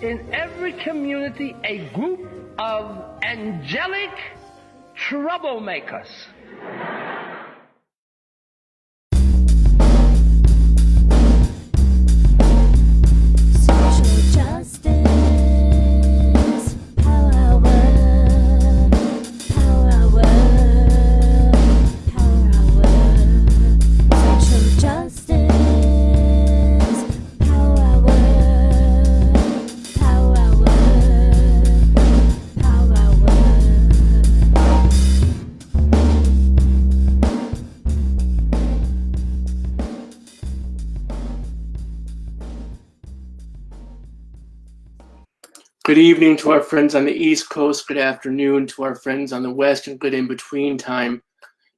in every community a group of angelic troublemakers. Social justice, power hour, power hour, power hour. Social justice, power hour, power hour, power hour. Good evening to our friends on the East Coast. Good afternoon to our friends on the West, and good in-between time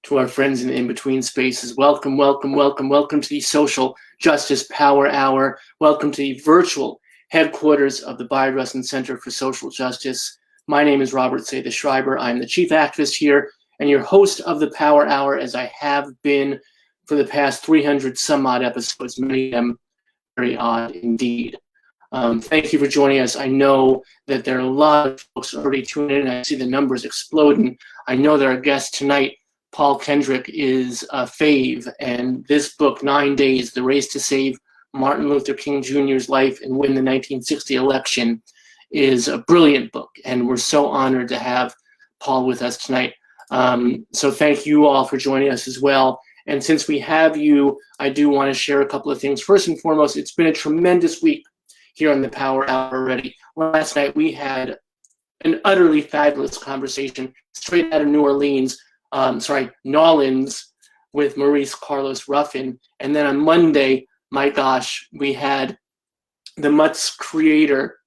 to our friends in the in-between spaces. Welcome, welcome, welcome, welcome to the Social Justice Power Hour. Welcome to the virtual headquarters of the Biodiversity Center for Social Justice. My name is Robt Seda-Schreiber. I'm the chief activist here and your host of the Power Hour, as I have been for the past 300 some odd episodes, many of them very odd indeed. Thank you for joining us. I know that there are a lot of folks already tuning in. I see the numbers exploding. I know that our guest tonight, Paul Kendrick, is a fave, and this book, 9 Days, The Race to Save Martin Luther King Jr.'s Life and Win the 1960 Election, is a brilliant book, and we're so honored to have Paul with us tonight. So thank you all for joining us as well. And since we have you, I do want to share a couple of things. First and foremost, it's been a tremendous week here on the Power Hour already. Last night we had an utterly fabulous conversation straight out of Newlins, with Maurice Carlos Ruffin. And then on Monday, my gosh, we had the Mutt's creator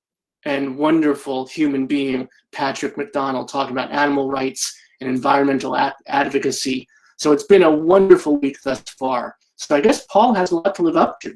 and wonderful human being, Patrick McDonald, talking about animal rights and environmental advocacy. So it's been a wonderful week thus far. So I guess Paul has a lot to live up to.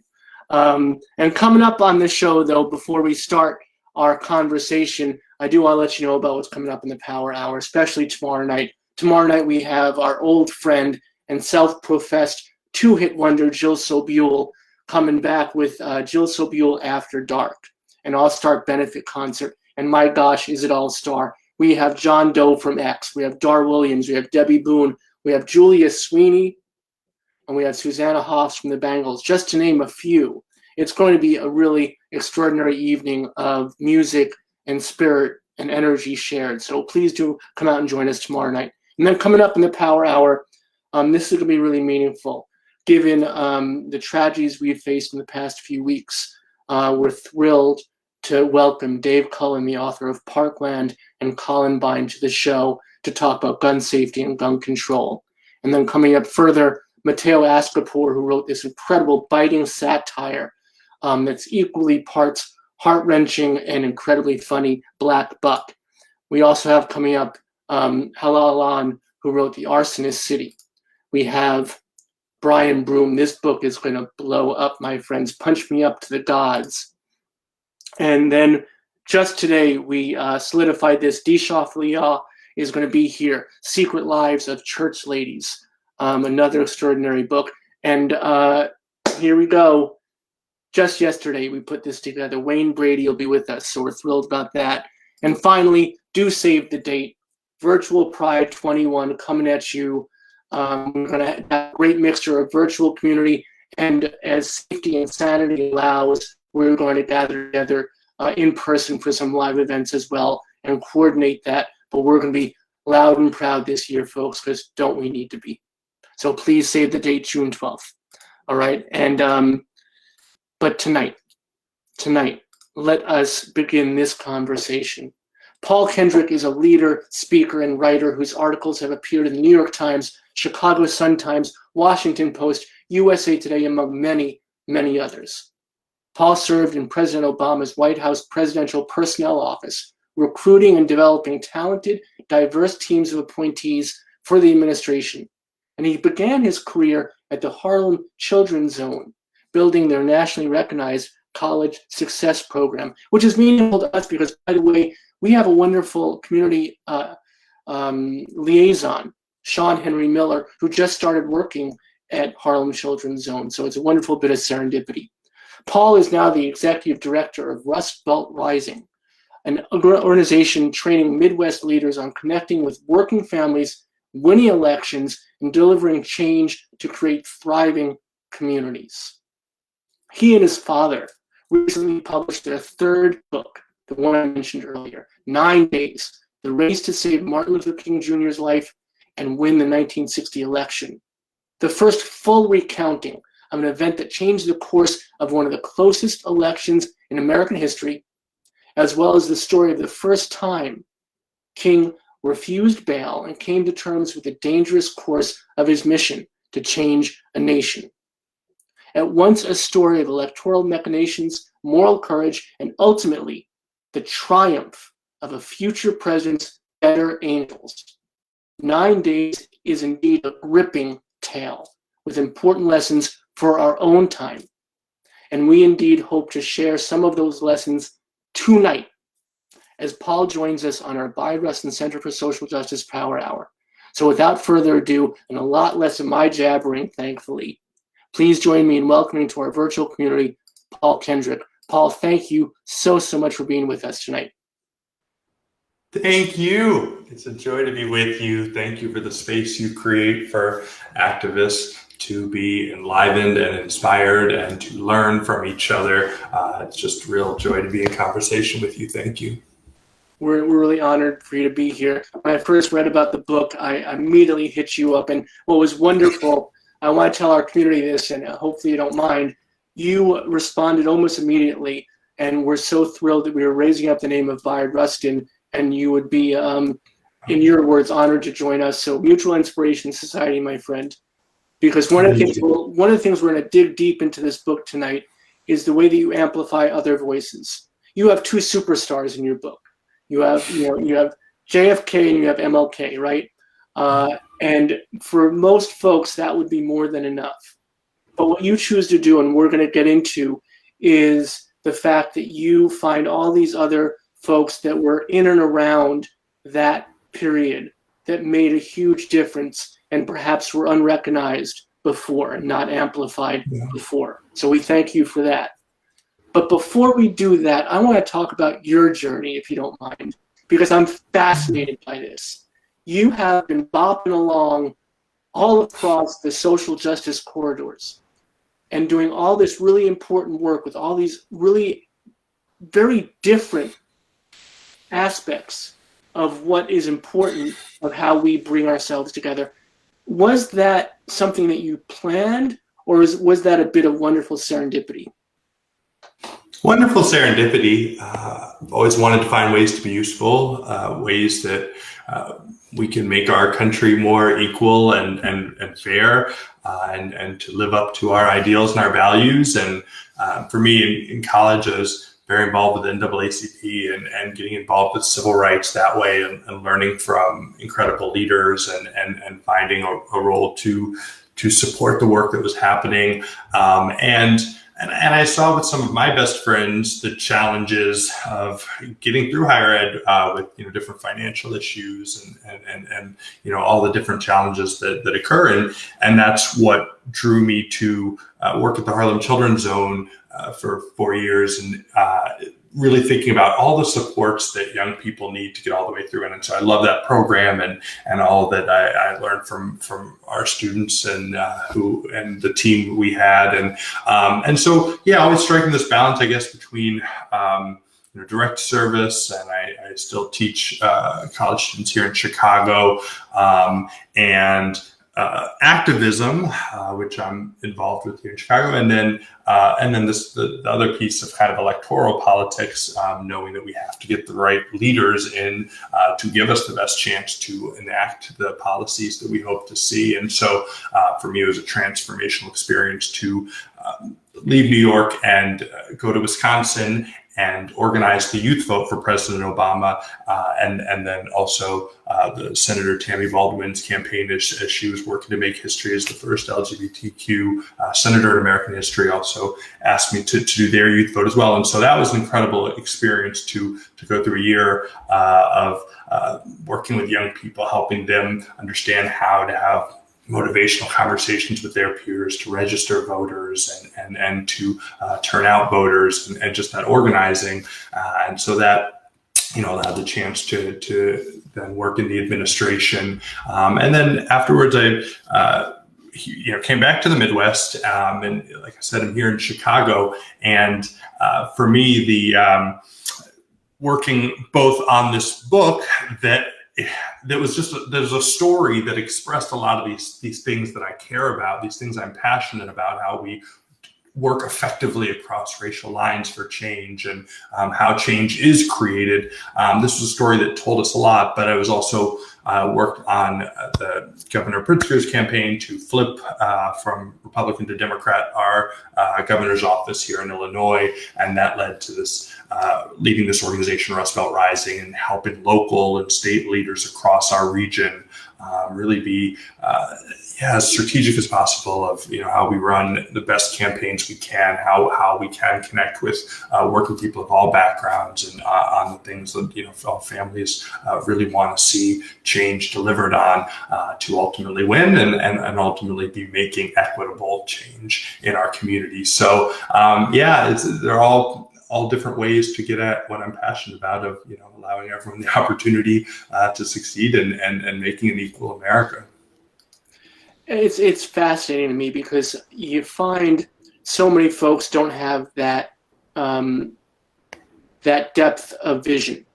And coming up on the show, though, before we start our conversation, I do want to let you know about what's coming up in the Power Hour, especially tomorrow night. Tomorrow night we have our old friend and self-professed two-hit wonder Jill Sobule coming back with Jill Sobule After Dark, an all-star benefit concert. And my gosh, is it all-star. We have John Doe from X, we have Dar Williams, we have Debbie Boone, we have Julia Sweeney, and we have Susanna Hoffs from the Bangles, just to name a few. It's going to be a really extraordinary evening of music and spirit and energy shared. So please do come out and join us tomorrow night. And then coming up in the Power Hour, this is going to be really meaningful. Given the tragedies we've faced in the past few weeks, we're thrilled to welcome Dave Cullen, the author of Parkland and Columbine, to the show to talk about gun safety and gun control. And then coming up further, Matteo Ascapor, who wrote this incredible biting satire that's equally parts heart-wrenching and incredibly funny, Black Buck. We also have coming up Halal Alan, who wrote The Arsonist City. We have Brian Broom. This book is going to blow up, my friends. Punch Me Up to the Gods. And then just today, we solidified this. Disha Flia is going to be here. Secret Lives of Church Ladies. Another extraordinary book. And here we go. Just yesterday, we put this together. Wayne Brady will be with us, so we're thrilled about that. And finally, do save the date. Virtual Pride 21 coming at you. We're going to have a great mixture of virtual community, and as safety and sanity allows, we're going to gather together in person for some live events as well and coordinate that. But we're going to be loud and proud this year, folks, because don't we need to be? So please save the date, June 12th. All right. And but tonight, let us begin this conversation. Paul Kendrick is a leader, speaker, and writer whose articles have appeared in the New York Times, Chicago Sun-Times, Washington Post, USA Today, among many, many others. Paul served in President Obama's White House Presidential Personnel Office, recruiting and developing talented, diverse teams of appointees for the administration. And he began his career at the Harlem Children's Zone, building their nationally recognized college success program, which is meaningful to us because, by the way, we have a wonderful community liaison, Sean Henry Miller, who just started working at Harlem Children's Zone. So it's a wonderful bit of serendipity. Paul is now the executive director of Rust Belt Rising, an organization training Midwest leaders on connecting with working families, winning elections, and delivering change to create thriving communities. He and his father recently published their third book, the one I mentioned earlier, 9 Days, The Race to Save Martin Luther King Jr.'s Life and Win the 1960 Election. The first full recounting of an event that changed the course of one of the closest elections in American history, as well as the story of the first time King refused bail and came to terms with the dangerous course of his mission to change a nation. At once a story of electoral machinations, moral courage, and ultimately the triumph of a future president's better angels. 9 Days is indeed a gripping tale with important lessons for our own time. And we indeed hope to share some of those lessons tonight as Paul joins us on our Bayard Rustin Center for Social Justice Power Hour. So without further ado, and a lot less of my jabbering, thankfully, please join me in welcoming to our virtual community, Paul Kendrick. Paul, thank you so much for being with us tonight. Thank you. It's a joy to be with you. Thank you for the space you create for activists to be enlivened and inspired and to learn from each other. It's just a real joy to be in conversation with you. Thank you. We're really honored for you to be here. When I first read about the book, I immediately hit you up. And what was wonderful, I want to tell our community this, and hopefully you don't mind, you responded almost immediately. And we're so thrilled that we were raising up the name of Bayard Rustin, and you would be, in your words, honored to join us. So Mutual Inspiration Society, my friend. Because one of the things we're going to dig deep into this book tonight is the way that you amplify other voices. You have two superstars in your book. You have JFK and you have MLK, right? And for most folks, that would be more than enough. But what you choose to do, and we're going to get into, is the fact that you find all these other folks that were in and around that period that made a huge difference and perhaps were unrecognized before and not amplified before. So we thank you for that. But before we do that, I want to talk about your journey, if you don't mind, because I'm fascinated by this. You have been bopping along all across the social justice corridors and doing all this really important work with all these really very different aspects of what is important of how we bring ourselves together. Was that something that you planned, or was that a bit of wonderful serendipity? Wonderful serendipity. Always wanted to find ways to be useful, ways that we can make our country more equal and fair, and to live up to our ideals and our values. And for me in college, I was very involved with NAACP and getting involved with civil rights that way, and learning from incredible leaders and finding a role to support the work that was happening. And I saw with some of my best friends the challenges of getting through higher ed with different financial issues and all the different challenges that occur, and that's what drew me to work at the Harlem Children's Zone for 4 years, and really thinking about all the supports that young people need to get all the way through. And so I love that program and all that I learned from our students and the team we had. And so, always striking this balance, I guess, between direct service, and I still teach college students here in Chicago, and activism, which I'm involved with here in Chicago, and then the other piece of kind of electoral politics, knowing that we have to get the right leaders in to give us the best chance to enact the policies that we hope to see. And so for me, it was a transformational experience to leave New York and go to Wisconsin and organize the youth vote for President Obama, and then also the Senator Tammy Baldwin's campaign as she was working to make history as the first LGBTQ senator in American history, also asked me to do their youth vote as well. And so that was an incredible experience to go through a year of working with young people, helping them understand how to have motivational conversations with their peers to register voters and to turn out voters and just that organizing. And so that, allowed the chance to then work in the administration. And then afterwards, I came back to the Midwest. And like I said, I'm here in Chicago. And for me, the working both on this book there's a story that expressed a lot of these things that I care about, these things I'm passionate about, how we work effectively across racial lines for change and how change is created. This was a story that told us a lot, but I was also worked on the Governor Pritzker's campaign to flip from Republican to Democrat our governor's office here in Illinois. And that led to this leading this organization, Rust Belt Rising, and helping local and state leaders across our region really be as strategic as possible of how we run the best campaigns we can, how we can connect with working people of all backgrounds and on the things that all families really want to see change delivered on to ultimately win and ultimately be making equitable change in our community. So they're all different ways to get at what I'm passionate about of allowing everyone the opportunity to succeed and making an equal America. It's fascinating to me because you find so many folks don't have that that depth of vision,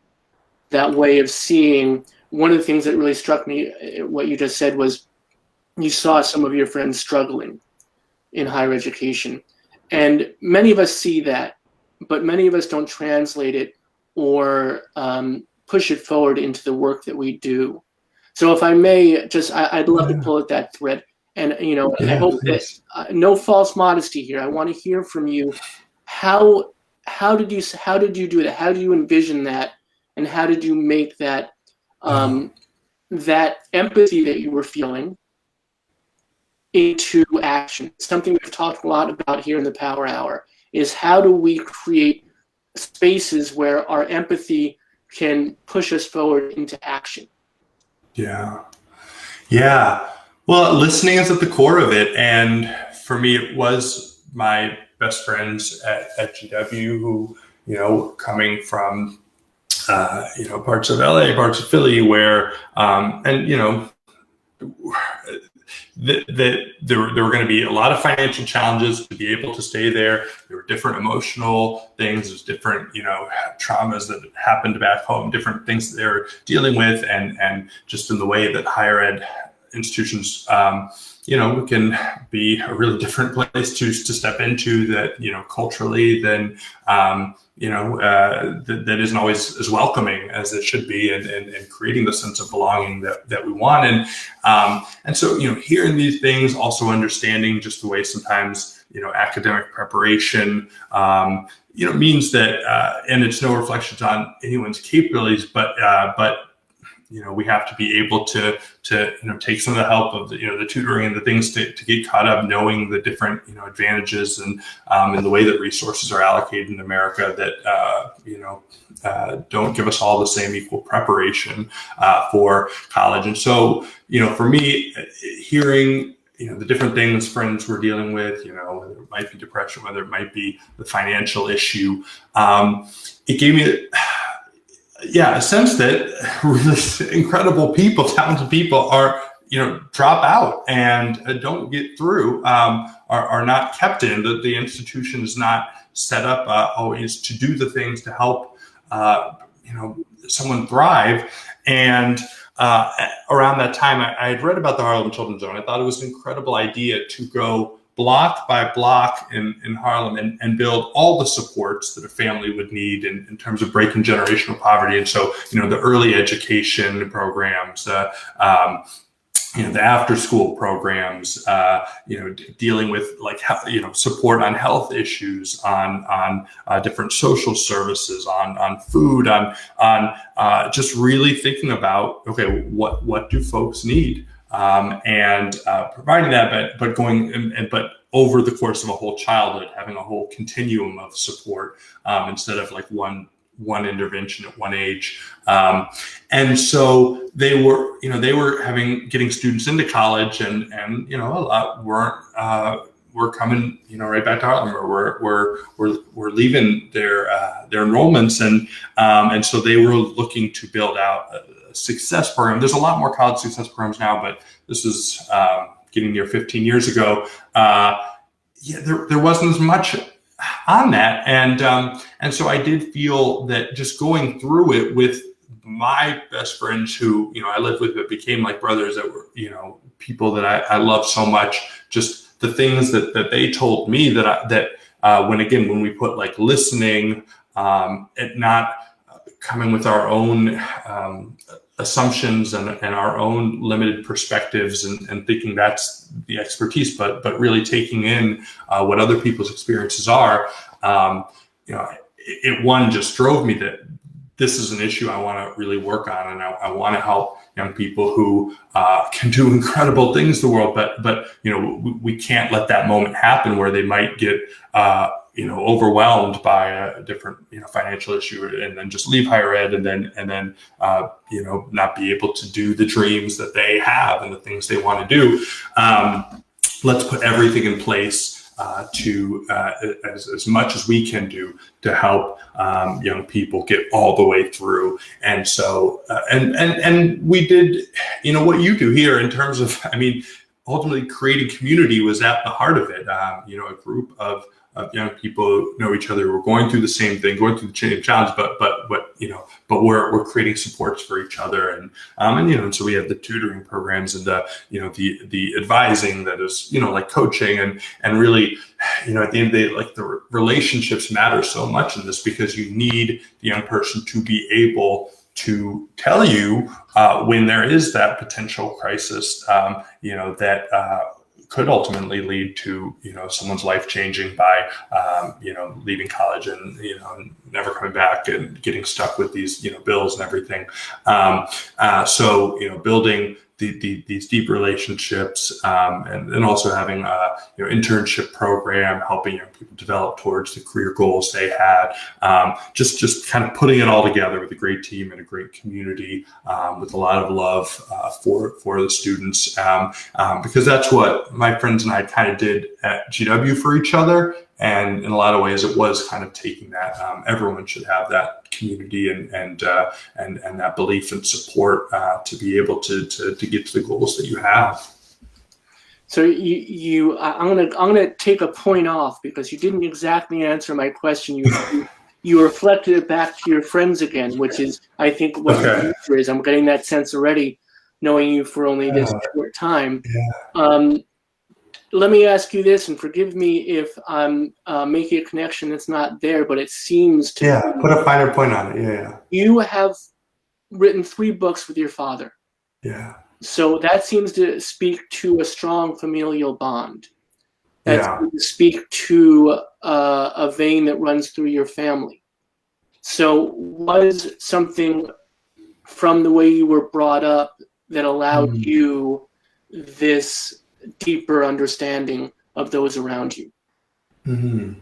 that way of seeing. One of the things that really struck me, what you just said, was you saw some of your friends struggling in higher education, and many of us see that, but many of us don't translate it or push it forward into the work that we do. So if I may, I'd love to pull at that thread. And, I hope that no false modesty here. I want to hear from you. How did you do that? How do you envision that? And how did you make that, that empathy that you were feeling into action? Something we've talked a lot about here in the Power Hour is how do we create spaces where our empathy can push us forward into action? Yeah. Well, listening is at the core of it. And for me, it was my best friends at GW who, coming from, parts of LA, parts of Philly where, that there were going to be a lot of financial challenges to be able to stay there. There were different emotional things. There's different, traumas that happened back home, different things that they were dealing with, and just in the way that higher ed institutions, can be a really different place to step into that, culturally than, that isn't always as welcoming as it should be, and creating the sense of belonging that we want. And so, hearing these things, also understanding just the way sometimes, academic preparation, means that, and it's no reflections on anyone's capabilities, but we have to be able to take some of the help of the tutoring and the things to get caught up, knowing the different advantages and the way that resources are allocated in America that don't give us all the same equal preparation for college. And so for me, hearing the different things friends were dealing with, whether it might be depression, whether it might be the financial issue, it gave me a sense that really incredible people, talented people are, drop out and don't get through, are not kept in. The institution is not set up always to do the things to help, someone thrive. And around that time, I had read about the Harlem Children's Zone. I thought it was an incredible idea to go block by block in Harlem and build all the supports that a family would need in terms of breaking generational poverty. And so, the early education programs, the after school programs, dealing with support on health issues, on different social services, on food, on just really thinking about, okay, what do folks need? And providing that, but going but over the course of a whole childhood, having a whole continuum of support, instead of like one one intervention at one age. And so they were getting students into college, and a lot were coming, right back to Harlem, or we're leaving their enrollments, and so they were looking to build out a success program. There's a lot more college success programs now, but this is getting near 15 years ago. There wasn't as much on that, and so I did feel that just going through it with my best friends, who I lived with, but became like brothers, that were people that I love so much, just the things that they told me that when we put like listening, and not coming with our own assumptions and our own limited perspectives and thinking that's the expertise, but really taking in what other people's experiences are, it just drove me that this is an issue I want to really work on, and I want to help young people who can do incredible things in the world, but we can't let that moment happen where they might get overwhelmed by a different financial issue, and then just leave higher ed, and then not be able to do the dreams that they have and the things they want to do. Let's put everything in place to as much as we can do to help young people get all the way through. And so and we did what you do here in terms of, ultimately creating community was at the heart of it. A group of young people who know each other, who are going through the same thing, going through the same challenge, but we're creating supports for each other, and so we have the tutoring programs and the advising that is like coaching, and really at the end of the day, like, the relationships matter so much in this, because you need the young person to be able to tell you when there is that potential crisis that could ultimately lead to someone's life changing by leaving college and never coming back and getting stuck with these bills and everything. So building these deep relationships, and also having a internship program, helping young people develop towards the career goals they had. Just kind of putting it all together with a great team and a great community, with a lot of love for the students, because that's what my friends and I kind of did at GW for each other. And in a lot of ways, it was kind of taking that. Everyone should have that community and that belief and support to be able to get to the goals that you have. So I'm gonna take a point off, because you didn't exactly answer my question. You reflected it back to your friends again, which is, I think, what the answer is. I'm getting that sense already, knowing you for only this short time. Yeah. Let me ask you this, and forgive me if I'm making a connection that's not there, but it seems to. Yeah, put a finer point on it. Yeah. You have written 3 books with your father. Yeah. So that seems to speak to a strong familial bond. That seems to speak to a vein that runs through your family. So was something from the way you were brought up that allowed you this deeper understanding of those around you? Mm-hmm.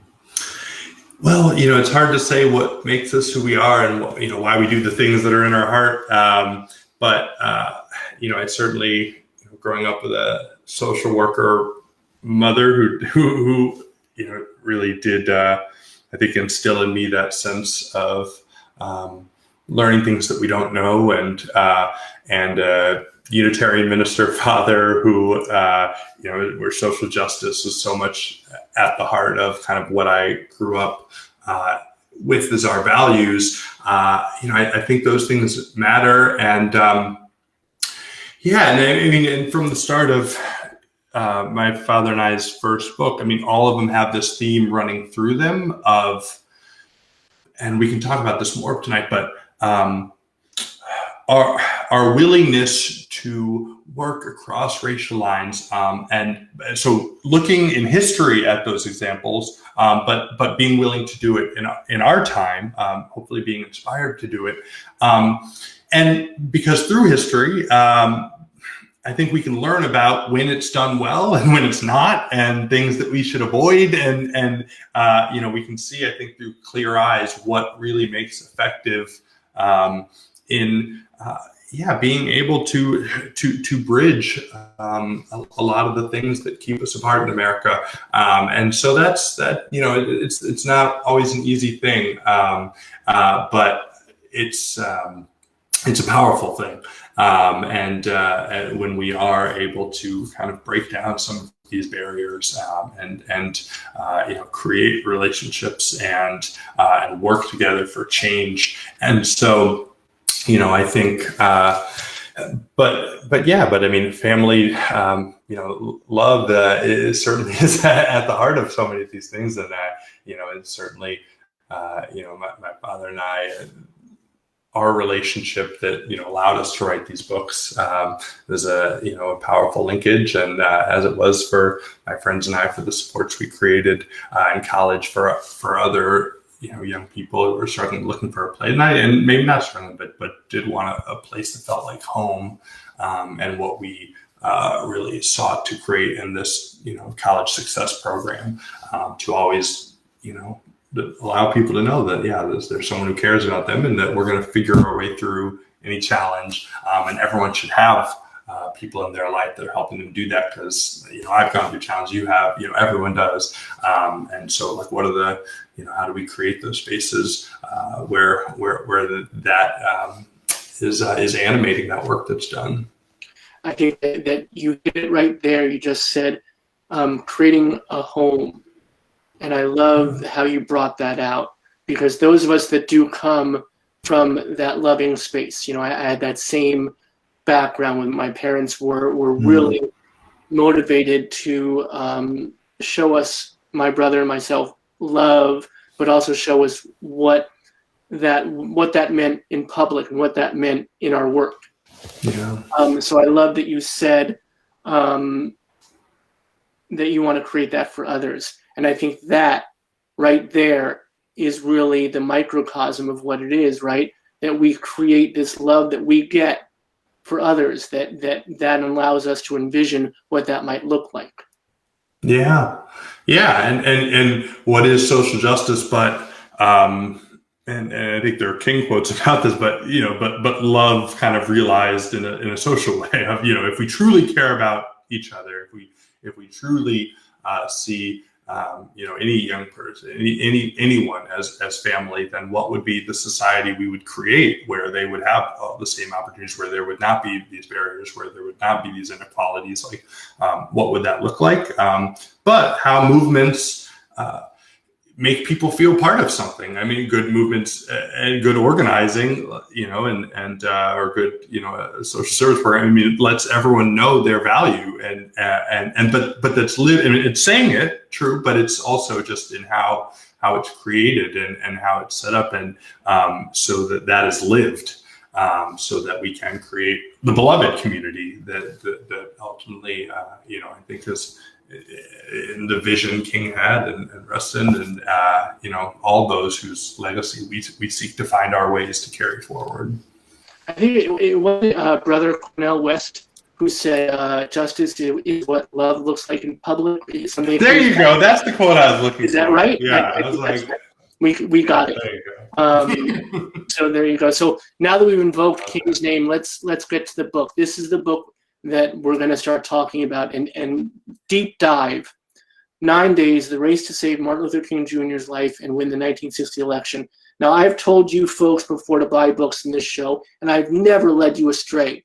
Well, it's hard to say what makes us who we are, and why we do the things that are in our heart. But I certainly, growing up with a social worker mother who really did, I think, instill in me that sense of learning things that we don't know, and Unitarian minister father who, where social justice is so much at the heart of kind of what I grew up with as our values. I think those things matter. And and from the start of my father and I's first book, all of them have this theme running through them and we can talk about this more tonight, but our willingness to work across racial lines, and so looking in history at those examples, but being willing to do it in our time, hopefully being inspired to do it, and because through history, I think we can learn about when it's done well and when it's not, and things that we should avoid. And we can see, I think, through clear eyes what really makes effective being able to bridge a lot of the things that keep us apart in America. And so it's not always an easy thing, but it's a powerful thing. And when we are able to kind of break down some of these barriers and create relationships and work together for change. And so, I think, but I mean, family, love certainly is at the heart of so many of these things. And it's certainly, my father and I, our relationship that allowed us to write these books was a powerful linkage, and as it was for my friends and I, for the supports we created in college for other young people who were struggling, looking for a place, and maybe not struggling, but did want a place that felt like home, and what we really sought to create in this college success program, to always allow people to know that there's someone who cares about them, and that we're going to figure our way through any challenge, and everyone should have people in their life that are helping them do that, because I've gone through challenges, you have, everyone does, and so what are the how do we create those spaces where that is animating that work that's done. I think that you hit it right there. You just said creating a home. And I love how you brought that out, because those of us that do come from that loving space, I had that same background when my parents were really motivated to show us, my brother and myself, love, but also show us what that meant in public and what that meant in our work. Yeah. So I love that you said that you want to create that for others. And I think that right there is really the microcosm of what it is, right? That we create this love that we get for others, that allows us to envision what that might look like. Yeah. And what is social justice, but, and I think there are King quotes about this, but, but love kind of realized in a social way of, if we truly care about each other, if we truly see, any young person, anyone as family, then what would be the society we would create, where they would have all the same opportunities, where there would not be these barriers, where there would not be these inequalities? What would that look like? But how movements make people feel part of something. I mean, good movements and good organizing, or good, social service program. I mean, it lets everyone know their value, but that's live. I mean, it's saying it true, but it's also just in how it's created and how it's set up, and so that is lived, so that we can create the beloved community that ultimately, I think is in the vision King had and Rustin and all those whose legacy we seek to find our ways to carry forward. I think it was Brother Cornel West who said, "Justice is what love looks like in public." There you go. That's the quote I was looking for. Is that right? Yeah, I was like, we got it. There you go. So there you go. So now that we've invoked King's name, let's get to the book. This is the book that we're going to start talking about and deep dive. 9 Days, the race to save Martin Luther King Jr.'s life and win the 1960 election. Now, I've told you folks before to buy books in this show, and I've never led you astray.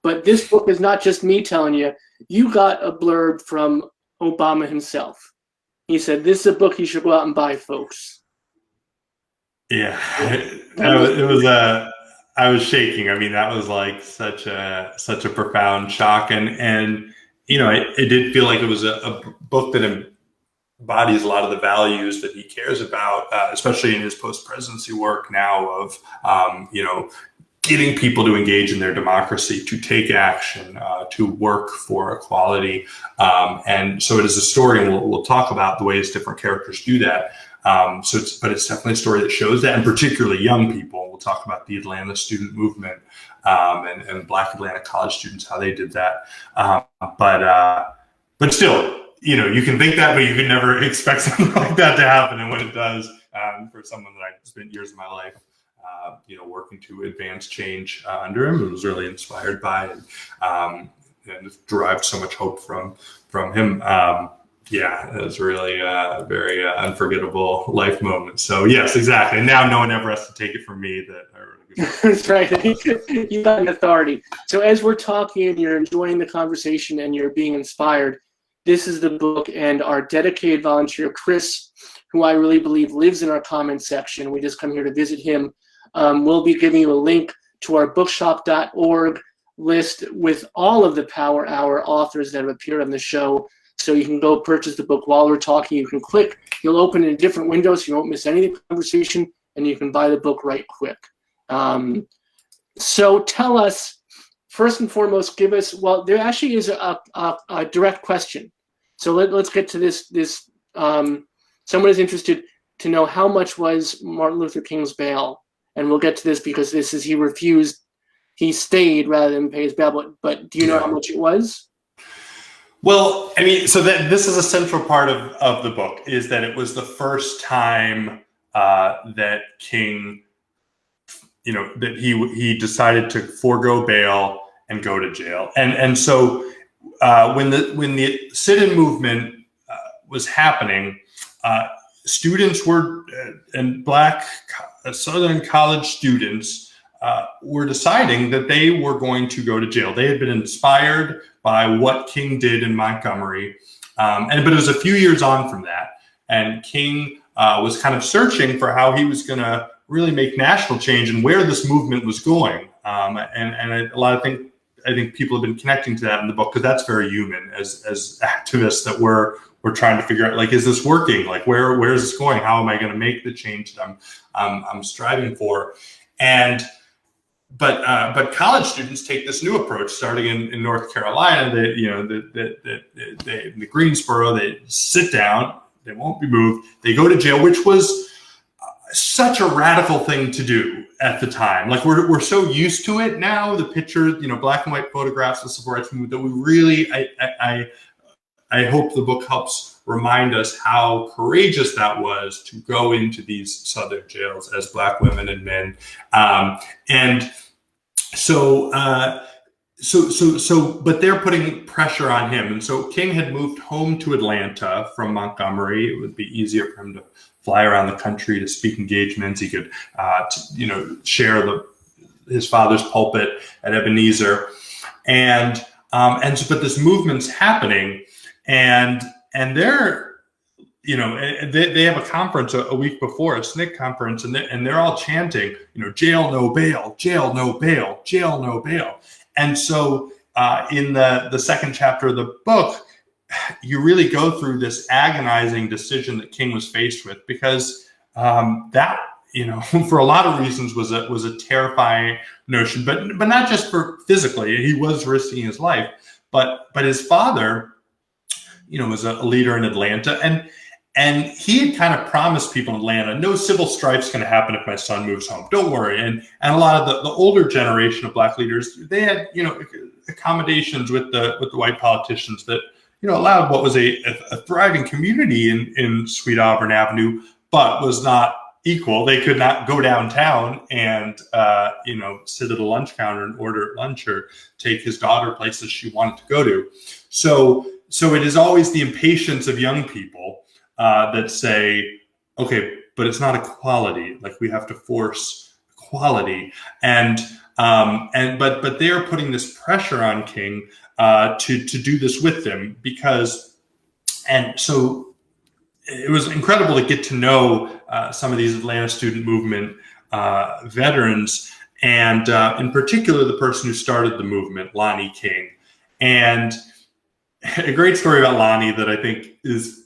But this book is not just me telling you. You got a blurb from Obama himself. He said, this is a book you should go out and buy, folks. Yeah, it was I was shaking. I mean, that was like such a profound shock, and it did feel like it was a book that embodies a lot of the values that he cares about, especially in his post-presidency work now of getting people to engage in their democracy, to take action, to work for equality, and so it is a story, and we'll talk about the ways different characters do that. But it's definitely a story that shows that, and particularly young people. We'll talk about the Atlanta student movement, and Black Atlanta college students, how they did that. But still, you can think that, but you can never expect something like that to happen. And when it does, for someone that I spent years of my life, working to advance change under him, and was really inspired by, and derived so much hope from him. It was really a very unforgettable life moment. So yes, exactly. And now no one ever has to take it from me that I wrote a good book. That's right. You got an authority. So as we're talking and you're enjoying the conversation and you're being inspired, this is the book, and our dedicated volunteer, Chris, who I really believe lives in our comments section. We just come here to visit him. We'll be giving you a link to our bookshop.org list with all of the Power Hour authors that have appeared on the show. So you can go purchase the book while we're talking. You can click. You'll open in a different window so you won't miss any of the conversation, and you can buy the book right quick. So tell us, first and foremost, give us, well, there actually is a direct question. So let's get to this. Someone is interested to know how much was Martin Luther King's bail, and we'll get to this because he stayed rather than pay his bail. But do you know how much it was? Well, I mean, so this is a central part of the book, is that it was the first time that King, that he decided to forego bail and go to jail, and so when the sit-in movement was happening, students were and Black Southern college students were deciding that they were going to go to jail. They had been inspired by what King did in Montgomery, but it was a few years on from that, and King was kind of searching for how he was going to really make national change and where this movement was going. And a lot of things, I think people have been connecting to that in the book, because that's very human as activists, that we're trying to figure out, like, is this working? Like, where is this going? How am I going to make the change that I'm striving for? But college students take this new approach, starting in North Carolina. In Greensboro, they sit down, they won't be moved, they go to jail, which was such a radical thing to do at the time. Like, we're so used to it now, the pictures, black and white photographs of the civil rights movement, that we really, I hope the book helps remind us how courageous that was to go into these Southern jails as Black women and men. But they're putting pressure on him. And so King had moved home to Atlanta from Montgomery. It would be easier for him to fly around the country to speak engagements. He could, share his father's pulpit at Ebenezer. But this movement's happening, and they're, they have a conference a week before, a SNCC conference, and they're all chanting, jail, no bail, jail, no bail, jail, no bail. And so in the second chapter of the book, you really go through this agonizing decision that King was faced with, because that, for a lot of reasons was a terrifying notion, but not just for physically. He was risking his life, but his father, was a leader in Atlanta, and he had kind of promised people in Atlanta, no civil strife's going to happen if my son moves home. Don't worry. And a lot of the older generation of Black leaders, they had, accommodations with the white politicians that, allowed what was a thriving community in Sweet Auburn Avenue, but was not equal. They could not go downtown and, sit at a lunch counter and order lunch, or take his daughter places she wanted to go to. So it is always the impatience of young people that say, okay, but it's not equality. Like, we have to force equality, but they are putting this pressure on King to do this with them, and so it was incredible to get to know some of these Atlanta student movement veterans, and in particular the person who started the movement, Lonnie King. And a great story about Lonnie that I think is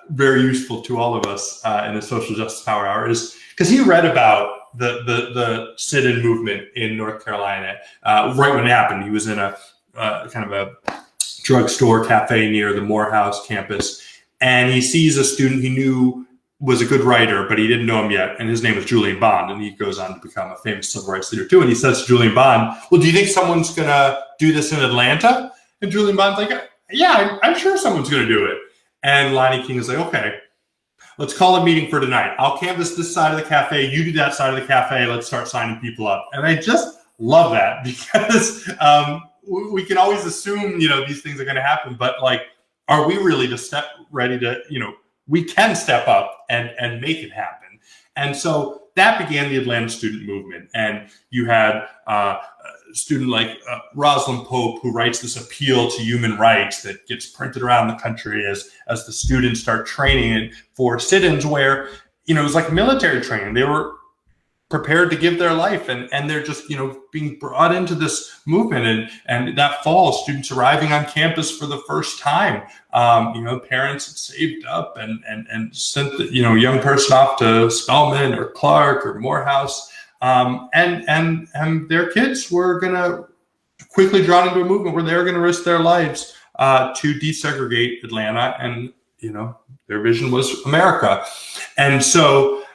very useful to all of us in the Social Justice Power Hour is because he read about the sit-in movement in North Carolina right when it happened. He was in a kind of a drugstore cafe near the Morehouse campus, and he sees a student he knew was a good writer, but he didn't know him yet, and his name was Julian Bond, and he goes on to become a famous civil rights leader too. And he says to Julian Bond, "Well, do you think someone's gonna do this in Atlanta?" And Julian Bond's like, "Yeah, I'm sure someone's gonna do it." And Lonnie King is like, "Okay, let's call a meeting for tonight. I'll canvass this side of the cafe. You do that side of the cafe. Let's start signing people up." And I just love that because we can always assume, these things are going to happen, but like, are we really just ready to, we can step up and make it happen. And so that began the Atlanta student movement. And you had a student like Rosalind Pope, who writes this appeal to human rights that gets printed around the country as the students start training for sit-ins where, it was like military training. They were prepared to give their life, and they're just, being brought into this movement. And that fall, students arriving on campus for the first time, parents had saved up and sent the, young person off to Spelman or Clark or Morehouse. And their kids were going to quickly drawn into a movement where they were going to risk their lives to desegregate Atlanta. And, their vision was America. And so,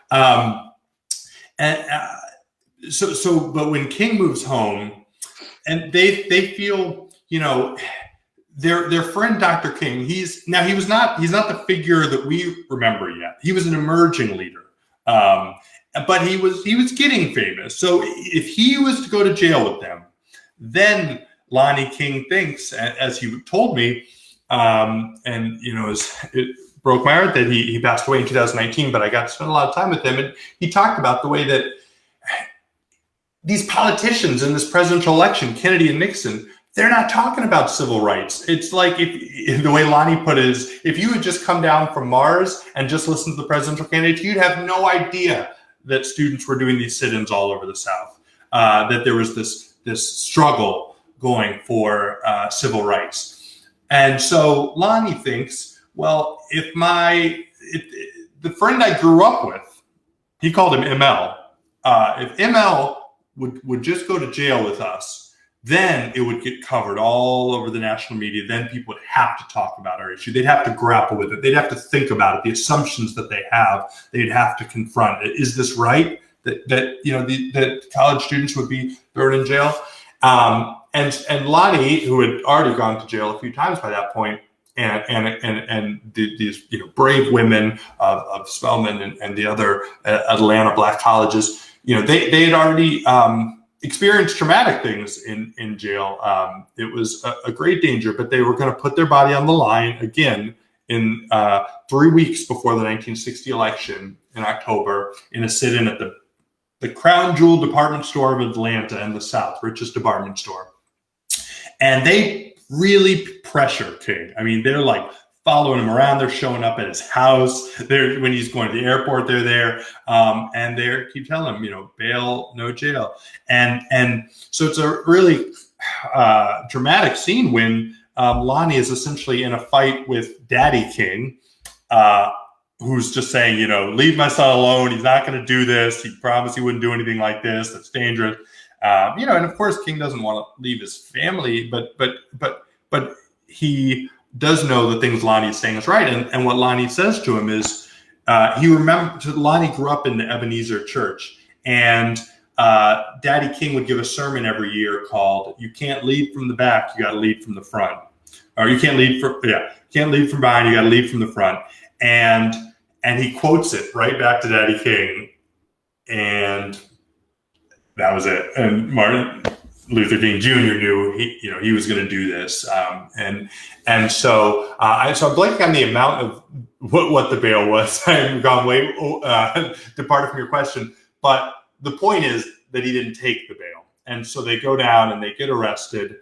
but when King moves home, and they feel, their friend Dr. King, he's not the figure that we remember yet. He was an emerging leader, but he was getting famous. So if he was to go to jail with them, then Lonnie King thinks, as he told me, it broke my heart that he passed away in 2019, but I got to spend a lot of time with him, and he talked about the way that these politicians in this presidential election, Kennedy and Nixon, they're not talking about civil rights. It's like, the way Lonnie put it is, if you had just come down from Mars and just listened to the presidential candidates, you'd have no idea that students were doing these sit-ins all over the South, that there was this struggle going for civil rights. And so Lonnie thinks, well, if the friend I grew up with, he called him ML, if ML would just go to jail with us, then it would get covered all over the national media. Then people would have to talk about our issue. They'd have to grapple with it. They'd have to think about it. The assumptions that they have, they'd have to confront it. Is this right that college students would be thrown in jail? And Lonnie, who had already gone to jail a few times by that point, and these brave women of Spelman and the other Atlanta Black colleges, they had already experienced traumatic things in jail. It was a great danger, but they were going to put their body on the line again in 3 weeks before the 1960 election in October, in a sit-in at the crown jewel department store of Atlanta in the South, richest department store. And they really pressure King. I mean, they're like following him around. They're showing up at his house. When he's going to the airport, they're there. And they keep telling him, bail, no jail. And so it's a really dramatic scene when Lonnie is essentially in a fight with Daddy King, who's just saying, leave my son alone. He's not going to do this. He promised he wouldn't do anything like this. That's dangerous. And of course, King doesn't want to leave his family, but he does know the things Lonnie is saying is right. And what Lonnie says to him is, Lonnie grew up in the Ebenezer Church, and Daddy King would give a sermon every year called "You Can't Lead from the Back, You Got to Lead from the Front," or "You can't lead from behind, You got to lead from the front." And he quotes it right back to Daddy King, and that was it. And Martin Luther King Jr. knew he was going to do this, and so I'm blanking on the amount of what the bail was. I've gone way departed from your question, but the point is that he didn't take the bail, and so they go down and they get arrested,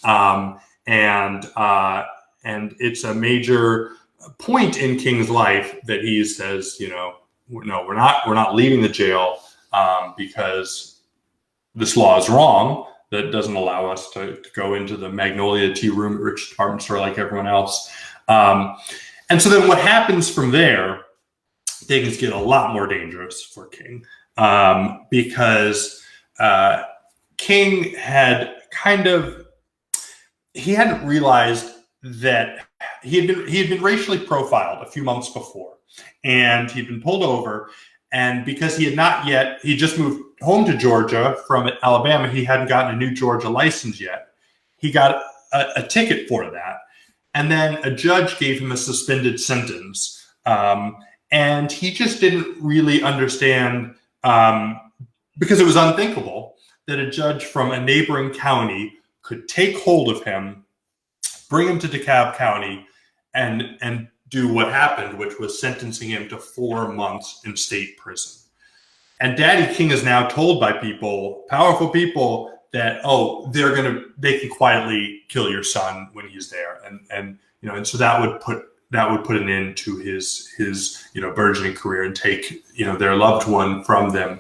and it's a major point in King's life that he says, no, we're not leaving the jail because this law is wrong. That doesn't allow us to go into the Magnolia Tea Room at Rich Department Store like everyone else. And so then what happens from there, things get a lot more dangerous for King, because King had he hadn't realized that he had been racially profiled a few months before, and he'd been pulled over. And because he just moved home to Georgia from Alabama, he hadn't gotten a new Georgia license yet. He got a ticket for that. And then a judge gave him a suspended sentence. And he just didn't really understand, because it was unthinkable that a judge from a neighboring county could take hold of him, bring him to DeKalb County, and do what happened, which was sentencing him to 4 months in state prison. And Daddy King is now told by people, powerful people, that, they can quietly kill your son when he's there. And so that would put an end to his burgeoning career and take, their loved one from them.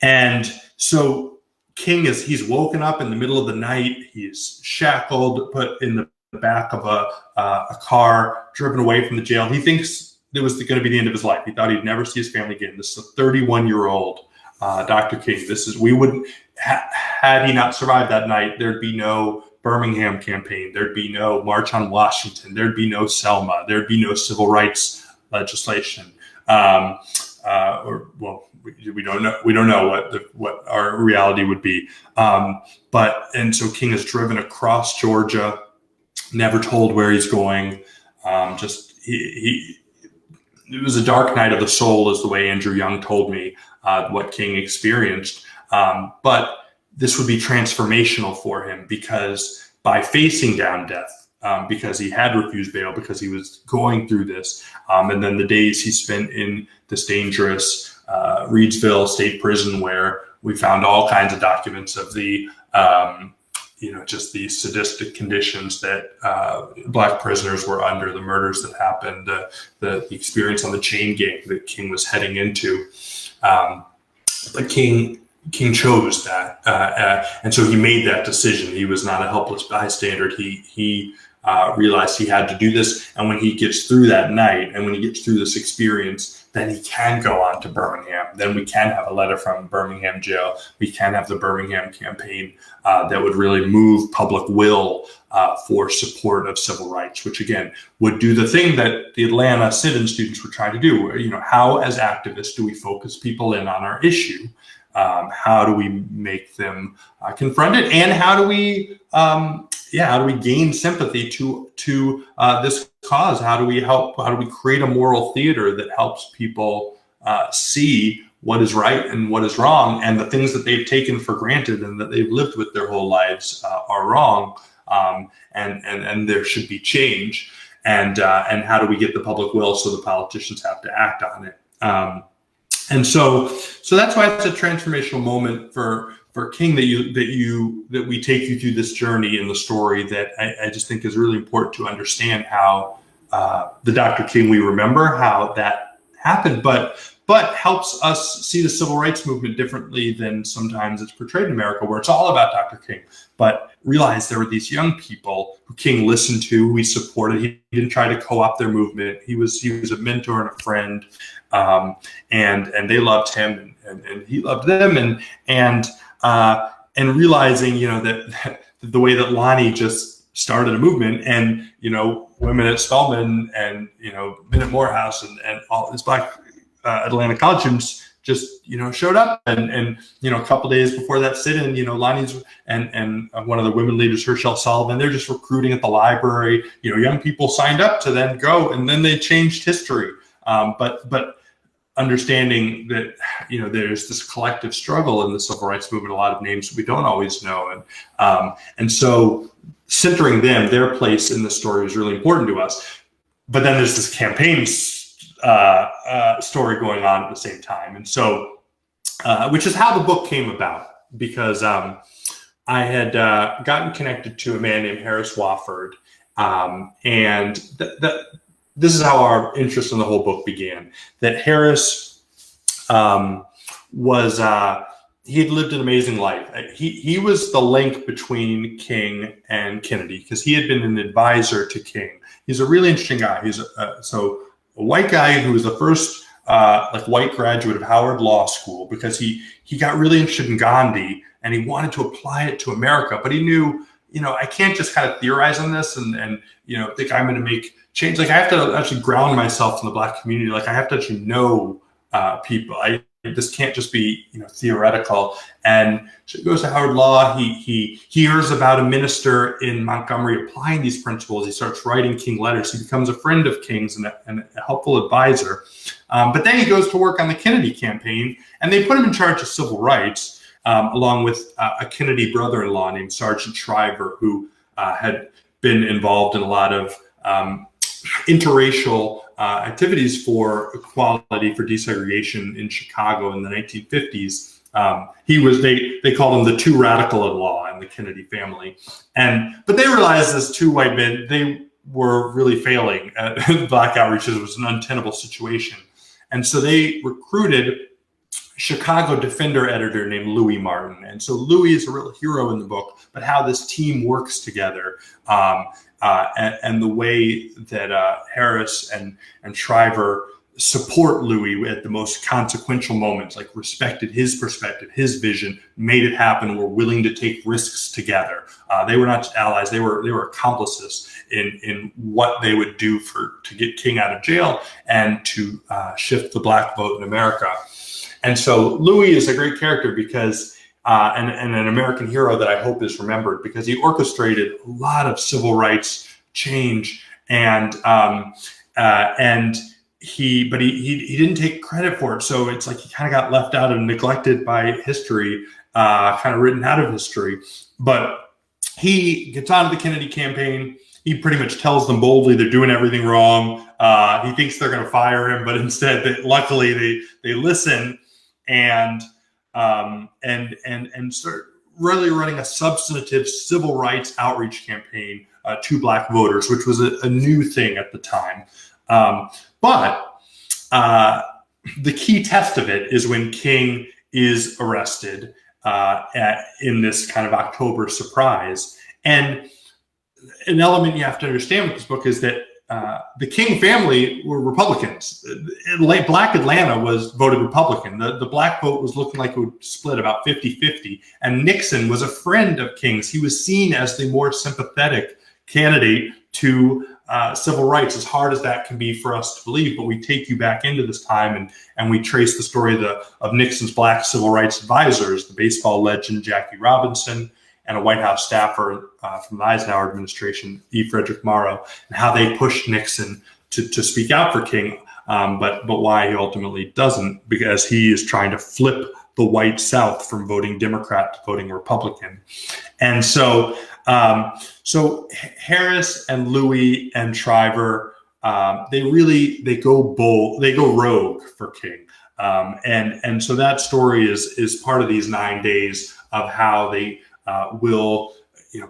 And so King he's woken up in the middle of the night. He's shackled, put in the back of a car, driven away from the jail. He thinks it was going to be the end of his life. He thought he'd never see his family again. This is a 31-year-old Dr. King. Had he not survived that night, there'd be no Birmingham campaign. There'd be no March on Washington. There'd be no Selma. There'd be no civil rights legislation. We don't know. We don't know what our reality would be. And so King is driven across Georgia, never told where he's going. It was a dark night of the soul, is the way Andrew Young told me what King experienced. But this would be transformational for him, because by facing down death, because he had refused bail, because he was going through this, and then the days he spent in this dangerous Reidsville State Prison, where we found all kinds of documents of the just the sadistic conditions that Black prisoners were under, the murders that happened, the experience on the chain gang that King was heading into. But King chose that, and so he made that decision. He was not a helpless bystander. He realized he had to do this, and when he gets through that night, and when he gets through this experience, then he can go on to Birmingham. Then we can have a letter from Birmingham jail. We can have the Birmingham campaign that would really move public will for support of civil rights, which again would do the thing that the Atlanta sit-in students were trying to do. How as activists do we focus people in on our issue? How do we make them confront it? And how do we gain sympathy to this cause? How do we help? How do we create a moral theater that helps people see what is right and what is wrong, and the things that they've taken for granted and that they've lived with their whole lives are wrong, and there should be change. And how do we get the public will so the politicians have to act on it? And so that's why it's a transformational moment for King that we take you through this journey in the story that I just think is really important to understand how the Dr. King we remember, how that happened, but helps us see the civil rights movement differently than sometimes it's portrayed in America, where it's all about Dr. King. But realize there were these young people who King listened to, who he supported. He didn't try to co-opt their movement. He was a mentor and a friend, and they loved him, and he loved them, and realizing that the way that Lonnie just started a movement, and women at Spelman and Minute Morehouse and all these Black Atlanta college students just showed up, and a couple days before that sit-in, Lonnie's and one of the women leaders, Herschel Sullivan, they're just recruiting at the library. Young people signed up to then go, and then they changed history. But understanding that there's this collective struggle in the civil rights movement, a lot of names we don't always know, and so centering them, their place in the story is really important to us. But then there's this campaign story going on at the same time, and so which is how the book came about, because I had gotten connected to a man named Harris Wofford, and this is how our interest in the whole book began. That Harris he had lived an amazing life. He was the link between King and Kennedy, because he had been an advisor to King. He's a really interesting guy. He's a white guy who was the first white graduate of Howard Law School, because he got really interested in Gandhi and he wanted to apply it to America, but he knew I can't just kind of theorize on this and think I'm going to make change. Like I have to actually ground myself in the Black community. Like I have to actually know people. This can't just be theoretical. And so he goes to Howard Law. He hears about a minister in Montgomery applying these principles. He starts writing King letters. He becomes a friend of King's and a helpful advisor. But then he goes to work on the Kennedy campaign, and they put him in charge of civil rights, along with a Kennedy brother-in-law named Sergeant Schreiber, who had been involved in a lot of interracial activities for equality, for desegregation in Chicago in the 1950s. They called him the two radical-in-law in the Kennedy family. But they realized as two white men, they were really failing at Black outreach. It was an untenable situation. And so they recruited Chicago Defender editor named Louis Martin. And so Louis is a real hero in the book, but how this team works together, and the way that Harris and Shriver support Louis at the most consequential moments, like respected his perspective, his vision, made it happen, were willing to take risks together. They were not just allies, they were accomplices in what they would do to get King out of jail and to shift the Black vote in America. And so Louis is a great character because, and an American hero that I hope is remembered, because he orchestrated a lot of civil rights change, and he didn't take credit for it. So it's like he kind of got left out and neglected by history, kind of written out of history. But he gets on to the Kennedy campaign. He pretty much tells them boldly they're doing everything wrong. He thinks they're going to fire him, but instead, luckily, they listen and start really running a substantive civil rights outreach campaign to Black voters, which was a new thing at the time. But the key test of it is when King is arrested in this kind of October surprise. And an element you have to understand with this book is that the King family were Republicans. Black Atlanta voted Republican. The Black vote was looking like it would split about 50-50. And Nixon was a friend of King's. He was seen as the more sympathetic candidate to civil rights, as hard as that can be for us to believe. But we take you back into this time and we trace the story of Nixon's Black civil rights advisors, the baseball legend Jackie Robinson, and a White House staffer from the Eisenhower administration, E. Frederick Morrow, and how they pushed Nixon to speak out for King, but why he ultimately doesn't, because he is trying to flip the white South from voting Democrat to voting Republican. And so Harris and Louis and Shriver, they go rogue for King. And so that story is part of these 9 days of how they will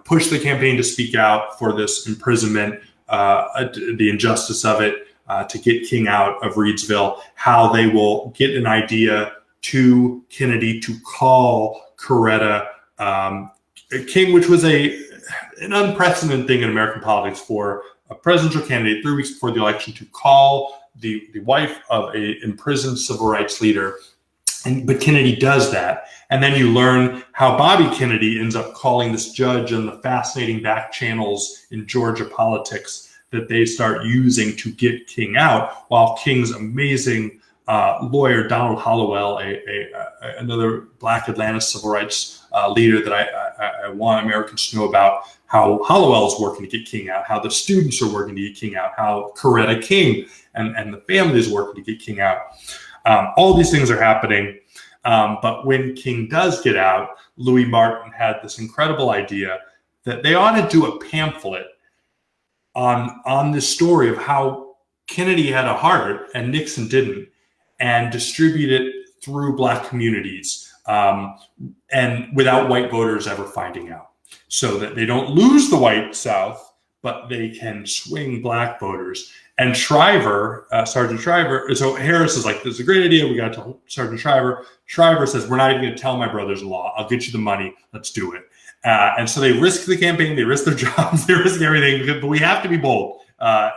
push the campaign to speak out for this imprisonment, the injustice of it, to get King out of Reidsville, how they will get an idea to Kennedy to call Coretta King, which was an unprecedented thing in American politics for a presidential candidate 3 weeks before the election to call the wife of an imprisoned civil rights leader. But Kennedy does that. And then you learn how Bobby Kennedy ends up calling this judge and the fascinating back channels in Georgia politics that they start using to get King out, while King's amazing lawyer, Donald Hollowell, another Black Atlanta civil rights leader that I want Americans to know about, how Hollowell is working to get King out, how the students are working to get King out, how Coretta King and the family is working to get King out. All these things are happening. But when King does get out, Louis Martin had this incredible idea that they ought to do a pamphlet on this story of how Kennedy had a heart and Nixon didn't, and distribute it through Black communities, and without white voters ever finding out, so that they don't lose the white South, but they can swing Black voters. And Shriver, Sergeant Shriver, so Harris is like, this is a great idea. We got to tell Sergeant Shriver. Shriver says, we're not even going to tell my brothers-in-law. I'll get you the money. Let's do it. And so they risk the campaign. They risk their jobs. They risk everything. But we have to be bold,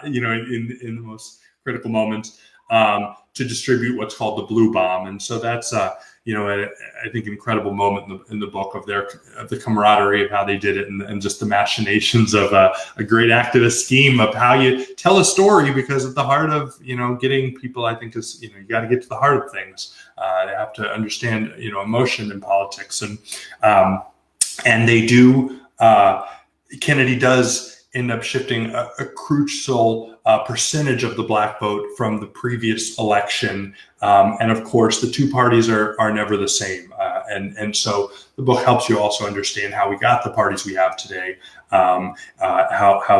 in the most critical moments, to distribute what's called the blue bomb. And so that's I think incredible moment in the book of the camaraderie of how they did it, and just the machinations of a great activist scheme of how you tell a story, because at the heart of getting people, I think, is you got to get to the heart of things. They have to understand emotion in politics, and they do. Kennedy does end up shifting a crucial percentage of the black vote from the previous election. And of course, the two parties are never the same. And so the book helps you also understand how we got the parties we have today, how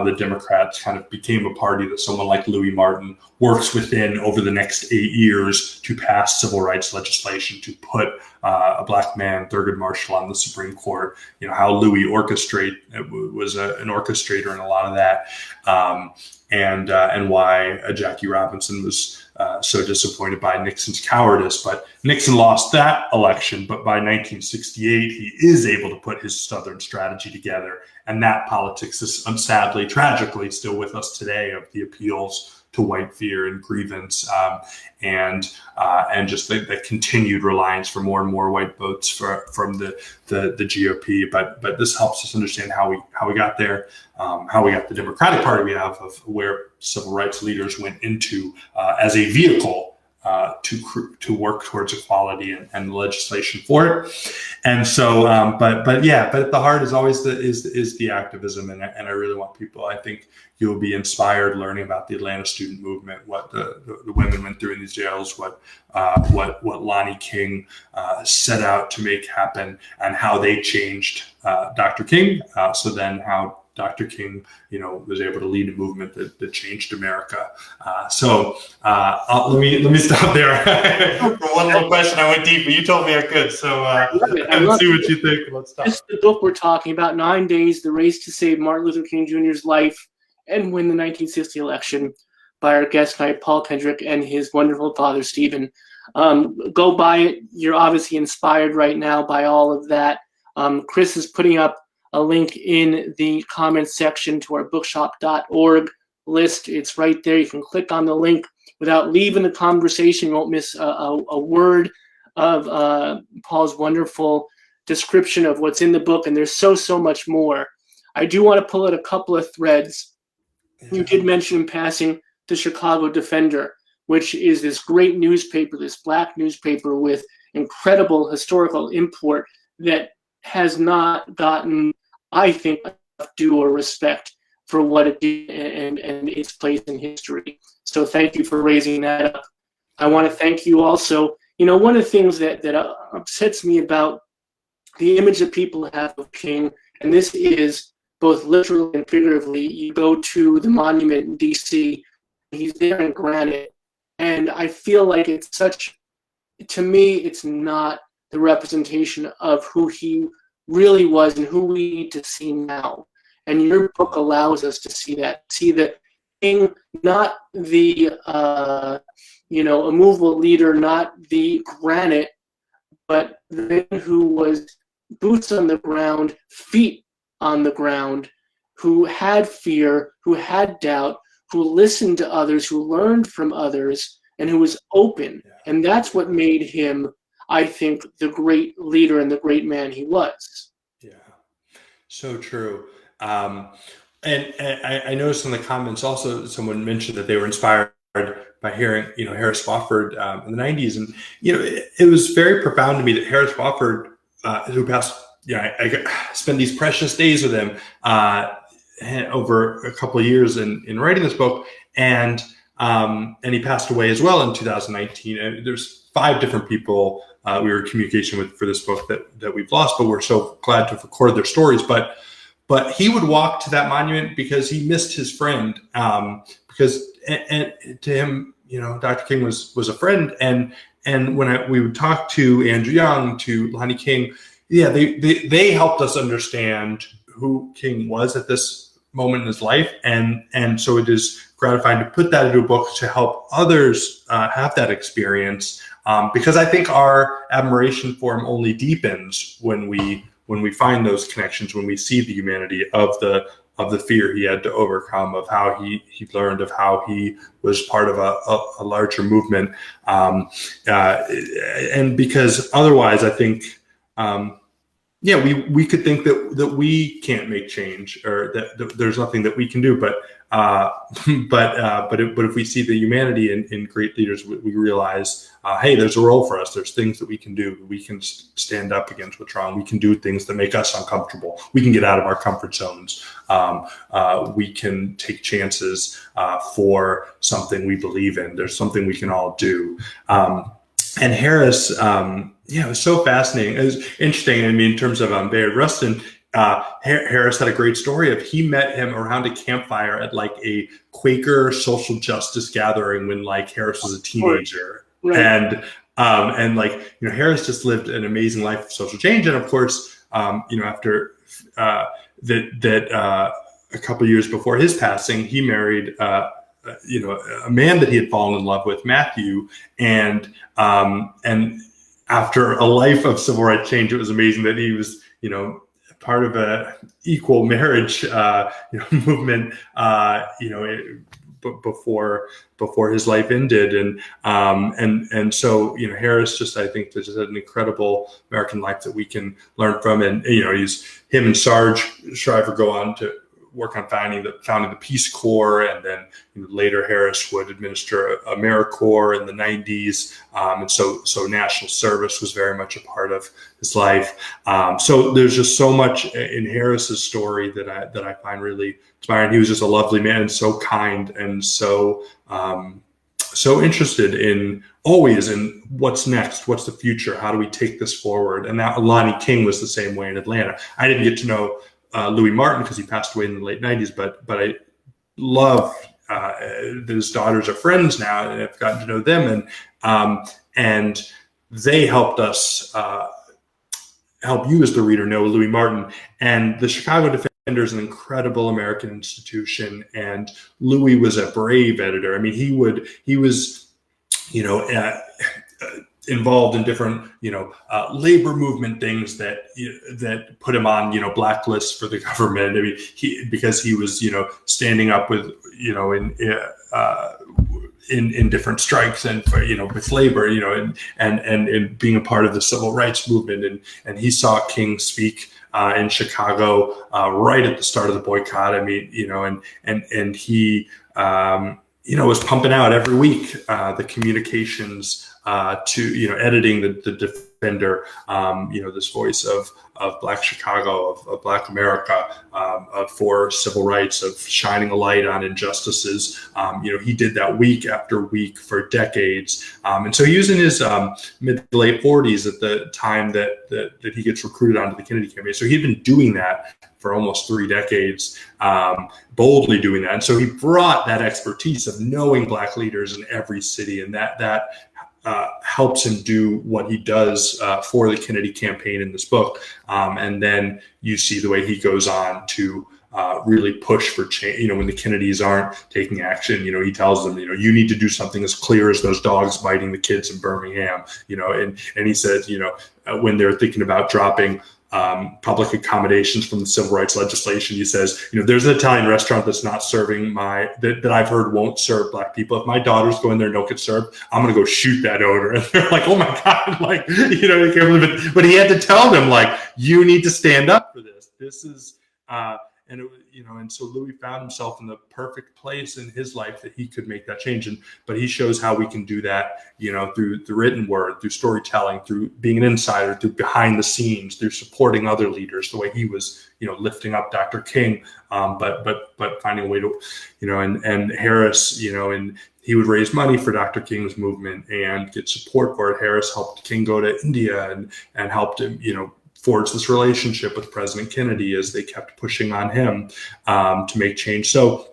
the Democrats kind of became a party that someone like Louis Martin works within over the next 8 years to pass civil rights legislation, to put a black man, Thurgood Marshall, on the Supreme Court. How Louis was an orchestrator in a lot of that, and why Jackie Robinson was so disappointed by Nixon's cowardice. But Nixon lost that election, but by 1968, he is able to put his Southern strategy together. And that politics is sadly, tragically, still with us today, of the appeals to white fear and grievance, and just the continued reliance for more and more white votes from the GOP. But this helps us understand how we got there, how we got the Democratic Party we have, of where civil rights leaders went into as a vehicle to work towards equality and legislation for it. And so, but at the heart is always the activism, and I really want people. I think you'll be inspired learning about the Atlanta student movement, what the women went through in these jails, what Lonnie King set out to make happen, and how they changed Dr. King. So then how Dr. King, was able to lead a movement that changed America. Let me stop there. For one little question, I went deep, but you told me I could. So let's see what you think. Let's stop. This is the book we're talking about, 9 Days, The Race to Save Martin Luther King Jr.'s Life and Win the 1960 Election, by our guest tonight, Paul Kendrick, and his wonderful father, Stephen. Go buy it. You're obviously inspired right now by all of that. Chris is putting up a link in the comments section to our bookshop.org list. It's right there. You can click on the link without leaving the conversation. You won't miss a word of Paul's wonderful description of what's in the book. And there's so much more. I do want to pull out a couple of threads. You did mention in passing the Chicago Defender, which is this great newspaper, this black newspaper with incredible historical import that has not gotten, I think, enough due or respect for what it did and its place in history. So thank you for raising that up. I want to thank you also. One of the things that upsets me about the image that people have of King, and this is both literally and figuratively, you go to the monument in D.C., he's there in granite, and I feel like to me, it's not the representation of who he really was and who we need to see now. And your book allows us to see that. See the King, not the immovable leader, not the granite, but the man who was boots on the ground, feet on the ground, who had fear, who had doubt, who listened to others, who learned from others, and who was open. And that's what made him, I think, the great leader and the great man he was. Yeah, so true. And I noticed in the comments also, someone mentioned that they were inspired by hearing, Harris Wofford in the 90s. And, it was very profound to me that Harris Wofford, who passed, I spent these precious days with him over a couple of years in writing this book. And he passed away as well in 2019. And there's 5 different people we were in communication with for this book that we've lost, but we're so glad to have recorded their stories. But he would walk to that monument because he missed his friend. Because and to him, Dr. King was a friend. And when we would talk to Andrew Young, to Lonnie King, they helped us understand who King was at this moment in his life. And so it is gratifying to put that into a book to help others have that experience. Because I think our admiration for him only deepens when we find those connections, when we see the humanity of the the fear he had to overcome, of how he learned, of how he was part of a larger movement. And because otherwise, I think, we could think that we can't make change, or that there's nothing that we can do. But if we see the humanity in great leaders, we realize, hey, there's a role for us. There's things that we can do. We can stand up against what's wrong. We can do things that make us uncomfortable. We can get out of our comfort zones. We can take chances for something we believe in. There's something we can all do. And Harris, it was so fascinating. It was interesting. I mean, in terms of Bayard Rustin, Harris had a great story of, he met him around a campfire at like a Quaker social justice gathering when like Harris was a teenager. Right. And like, Harris just lived an amazing life of social change. And of course, after a couple of years before his passing, he married a man that he had fallen in love with, Matthew, and after a life of civil rights change, it was amazing that he was, part of a equal marriage, movement, before his life ended, and so Harris I think just had an incredible American life that we can learn from, and him and Sarge Shriver go on to work on founding the Peace Corps, and then later Harris would administer AmeriCorps in the 90s, and so national service was very much a part of his life. So there's just so much in Harris's story that I find really inspiring. He was just a lovely man, so kind, and so interested in always in what's next, what's the future, how do we take this forward. And now Lonnie King was the same way in Atlanta. I didn't get to know Louis Martin because he passed away in the late 90s, but I love that his daughters are friends now, and I've gotten to know them, and they helped us help you as the reader know Louis Martin. And the Chicago Defender is an incredible American institution, and Louis was a brave editor. I mean, he was involved in different, labor movement things that put him on, blacklists for the government. I mean, because he was, standing up with, in different strikes and for, with labor, and being a part of the civil rights movement. And he saw King speak in Chicago right at the start of the boycott. I mean, and he, was pumping out every week the communications to editing the Defender, this voice of Black Chicago, of Black America, for civil rights, of shining a light on injustices. He did that week after week for decades, and so he was in his mid to late 40s at the time that he gets recruited onto the Kennedy campaign. So he'd been doing that for almost 3 decades, boldly doing that. And so he brought that expertise of knowing Black leaders in every city, and that helps him do what he does for the Kennedy campaign in this book. And then you see the way he goes on to really push for change. When the Kennedys aren't taking action, he tells them, you need to do something as clear as those dogs biting the kids in Birmingham, and he said, when they're thinking about dropping public accommodations from the civil rights legislation, he says, there's an Italian restaurant that's not serving that I've heard won't serve Black people. If my daughters go in there and don't get served, I'm going to go shoot that owner. And they're like, oh my God, they can't believe it. But he had to tell them, you need to stand up for this. This is, and so Louis found himself in the perfect place in his life that he could make that change. But he shows how we can do that, through the written word, through storytelling, through being an insider, through behind the scenes, through supporting other leaders, the way he was, lifting up Dr. King, but finding a way to, and Harris, and he would raise money for Dr. King's movement and get support for it. Harris helped King go to India and helped him, forged this relationship with President Kennedy as they kept pushing on him to make change. So,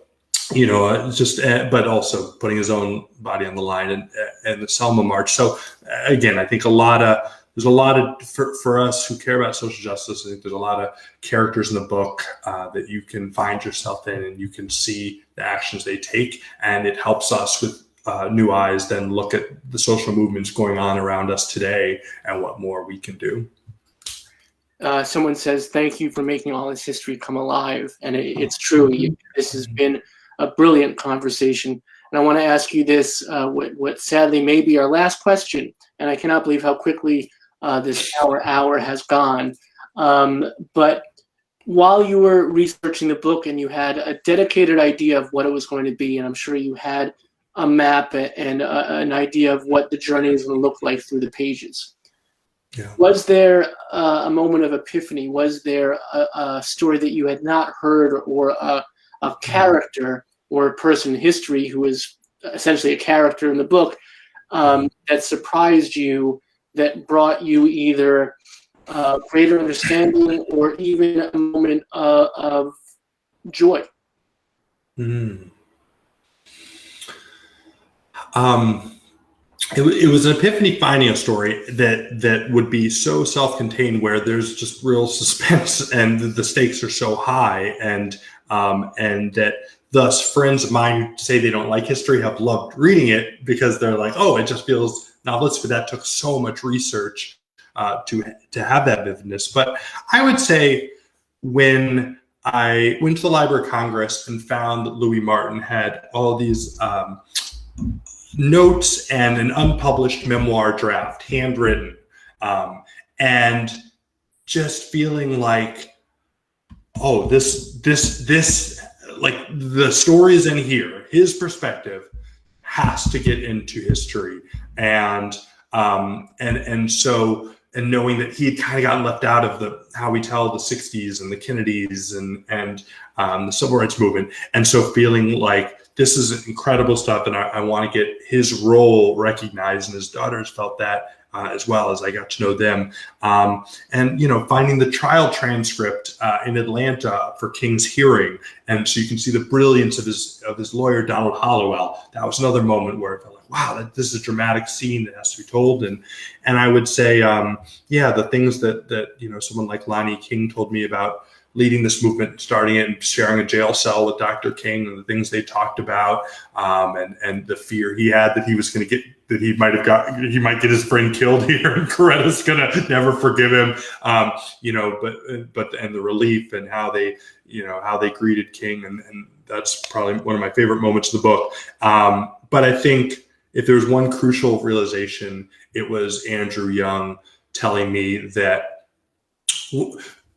but also putting his own body on the line and the Selma March. So again, I think there's a lot of, for us who care about social justice, I think there's a lot of characters in the book that you can find yourself in, and you can see the actions they take. And it helps us with new eyes then look at the social movements going on around us today and what more we can do. someone says, thank you for making all this history come alive. And it's true. This has been a brilliant conversation. And I want to ask you this, what sadly may be our last question. And I cannot believe how quickly this hour has gone. But while you were researching the book and you had a dedicated idea of what it was going to be, and I'm sure you had a map and an idea of what the journey is going to look like through the pages. Yeah. Was there a moment of epiphany? Was there a story that you had not heard, or a character or a person in history who is essentially a character in the book that surprised you, that brought you either greater understanding or even a moment of joy? It was an epiphany finding a story that would be so self-contained, where there's just real suspense and the stakes are so high, and that thus friends of mine who say they don't like history have loved reading it because they're like, oh, it just feels novelist, but that took so much research to have that vividness. But I would say when I went to the Library of Congress and found that Louis Martin had all these notes and an unpublished memoir draft, handwritten, and just feeling like, oh, this, like the stories in here, his perspective has to get into history, and knowing that he had kind of gotten left out of how we tell the 60s and the Kennedys and the civil rights movement, and so feeling like this is incredible stuff, and I want to get his role recognized, and his daughters felt that as well as I got to know them. And finding the trial transcript in Atlanta for King's hearing, and so you can see the brilliance of his lawyer Donald Hollowell. That was another moment where I felt like, wow, this is a dramatic scene that has to be told. And I would say, the things that someone like Lonnie King told me about leading this movement, starting it and sharing a jail cell with Dr. King, and the things they talked about, and the fear he had that he was going to get, that he might get his friend killed here, and Coretta's going to never forgive him, but the relief and how they greeted King, and that's probably one of my favorite moments of the book. But I think if there's one crucial realization, it was Andrew Young telling me that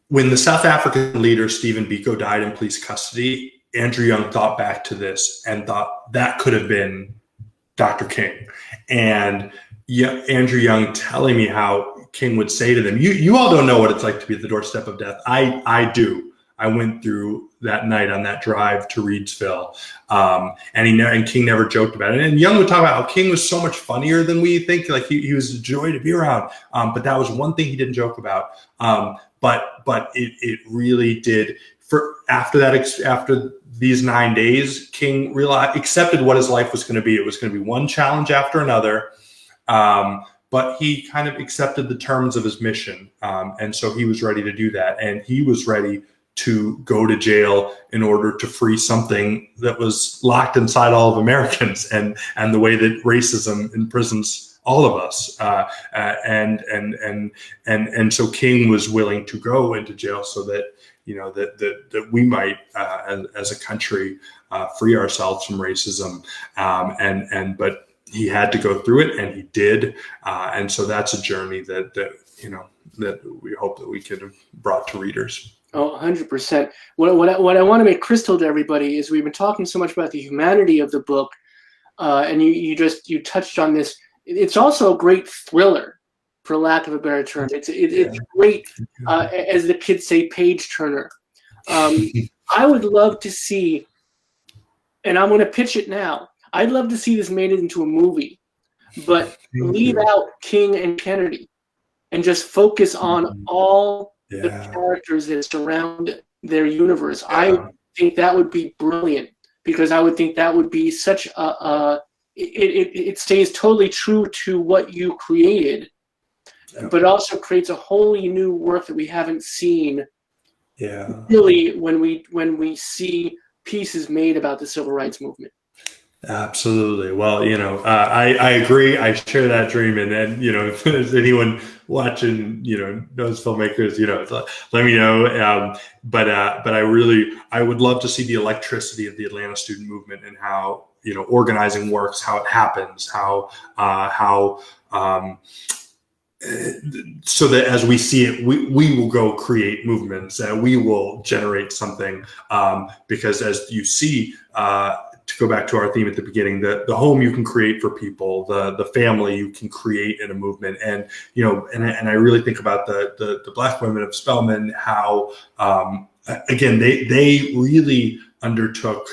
when the South African leader Stephen Biko died in police custody, Andrew Young thought back to this and thought that could have been Dr. King. And Andrew Young telling me how King would say to them, you all don't know what it's like to be at the doorstep of death. I do. I went through that night on that drive to Reidsville, and King never joked about it. And Young would talk about how King was so much funnier than we think. Like he was a joy to be around. But that was one thing he didn't joke about. But it really did. After these 9 days, King accepted what his life was going to be. It was going to be one challenge after another. But he kind of accepted the terms of his mission. And so he was ready to do that. And he was ready to go to jail in order to free something that was locked inside all of Americans, and the way that racism imprisons all of us. And so King was willing to go into jail so that, that we might, as a country, free ourselves from racism. But he had to go through it, and he did. And so that's a journey that we hope that we could have brought to readers. Oh, 100%. What I want to make crystal to everybody is we've been talking so much about the humanity of the book, and you touched on this. It's also a great thriller, for lack of a better term. It's great, as the kids say, page turner. I would love to see, and I'm going to pitch it now. I'd love to see this made into a movie, but leave out King and Kennedy, and just focus on all the characters that surround their universe. I think that would be brilliant, because I would think that would be such it stays totally true to what you created, but also creates a wholly new work that we haven't seen. Really, when we see pieces made about the civil rights movement. Absolutely. Well, I agree. I share that dream. And if there's anyone watching, knows filmmakers, let me know. But I would love to see the electricity of the Atlanta student movement and how, organizing works, how it happens, um, so that as we see it, we will go create movements and we will generate something. Because as you see, to go back to our theme at the beginning, the home you can create for people, the family you can create in a movement. And, and I really think about the Black women of Spelman, how, again, they really undertook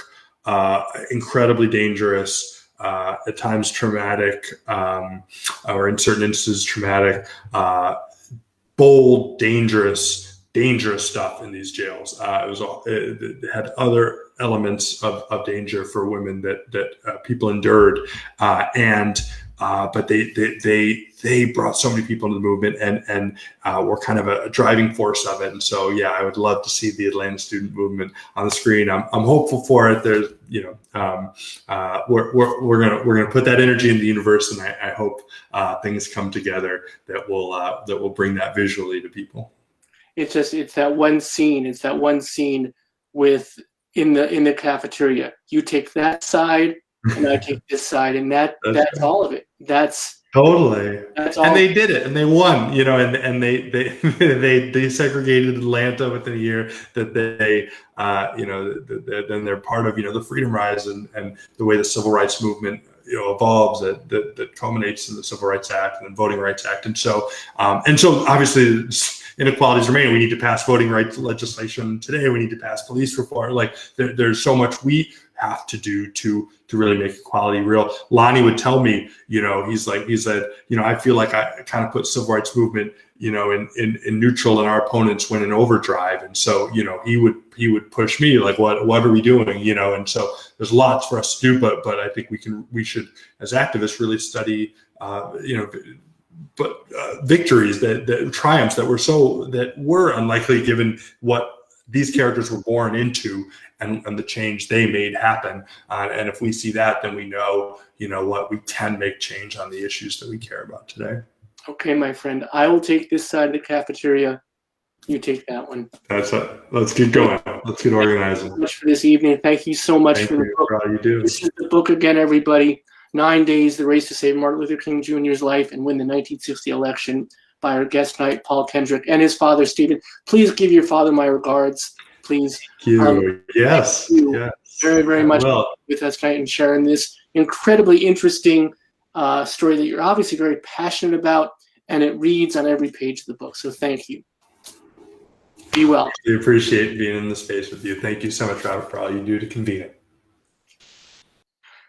incredibly dangerous, at times traumatic, or in certain instances traumatic, bold, dangerous stuff in these jails. It had other elements of danger for women that people endured, but they brought so many people into the movement and were kind of a driving force of it. And so, yeah, I would love to see the Atlanta student movement on the screen. I'm hopeful for it. There's, we're gonna put that energy in the universe, and I hope things come together that will bring that visually to people. It's that one scene. It's that one scene with in the cafeteria. You take that side, and I take this side, and that's right. All of it. That's totally. That's all. And they did it, and they won. And they desegregated Atlanta within a year. That they, then they're part of the Freedom Rise and the way the Civil Rights Movement evolves that culminates in the Civil Rights Act and the Voting Rights Act. And so obviously inequalities remain. We need to pass voting rights legislation today. We need to pass police reform. Like there's so much we have to do to really make equality real. Lonnie would tell me, he said, I feel like I kind of put civil rights movement, in neutral, and our opponents went in overdrive. And so, he would push me like, what are we doing? And so there's lots for us to do, but I think we should as activists really study, victories, that triumphs that were unlikely given what these characters were born into and the change they made happen. And if we see that, then we know, what we can make change on the issues that we care about today. Okay, my friend, I will take this side of the cafeteria. You take that one. That's it. Let's keep going. Let's get organizing. Thank you so much for this evening. Thank you so much for the book. For all you do. This is the book again, everybody. 9 Days, The Race to Save Martin Luther King Jr.'s Life and Win the 1960 Election, by our guest tonight, Paul Kendrick, and his father, Stephen. Please give your father my regards. Please. Thank you. Yes. Thank you yes. very, very much with us tonight and sharing this incredibly interesting story that you're obviously very passionate about, and it reads on every page of the book. So thank you. Be well. We appreciate being in the space with you. Thank you so much, Robert, for all you do to convene it.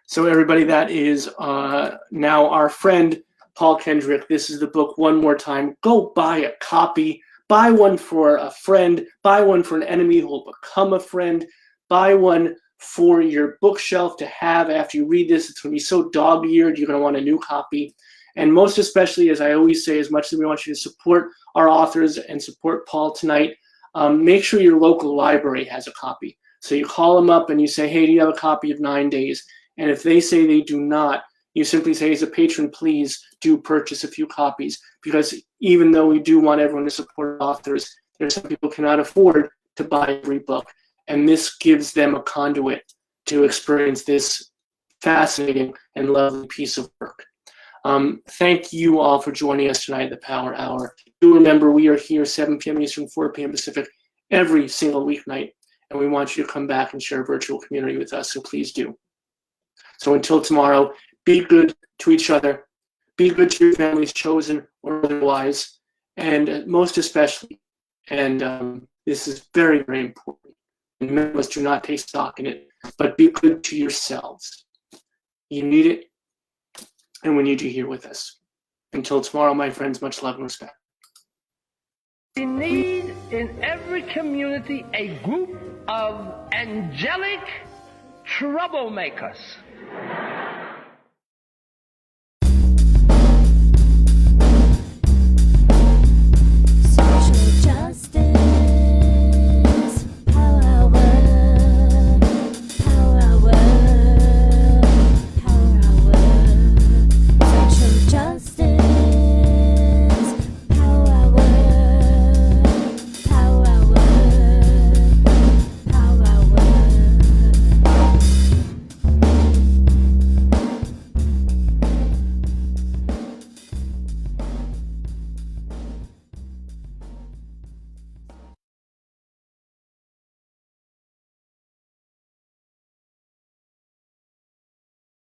So everybody, that is now our friend Paul Kendrick. This is the book one more time. Go buy a copy. Buy one for a friend. Buy one for an enemy who will become a friend. Buy one for your bookshelf to have after you read this. It's going to be so dog-eared, you're going to want a new copy. And most especially, as I always say, as much as we want you to support our authors and support Paul tonight, make sure your local library has a copy. So you call them up and you say, hey, do you have a copy of 9 Days? And if they say they do not, you simply say, as a patron, please do purchase a few copies. Because even though we do want everyone to support authors, there's some people cannot afford to buy every book. And this gives them a conduit to experience this fascinating and lovely piece of work. Thank you all for joining us tonight at the Power Hour. Do remember, we are here 7 p.m. Eastern, 4 p.m. Pacific every single weeknight. And we want you to come back and share a virtual community with us. So please do. So until tomorrow, be good to each other, be good to your families, chosen or otherwise, and most especially, and this is very, very important, and many of us do not take stock in it, but be good to yourselves. You need it, and we need you here with us. Until tomorrow, my friends, much love and respect. We need in every community a group of angelic troublemakers.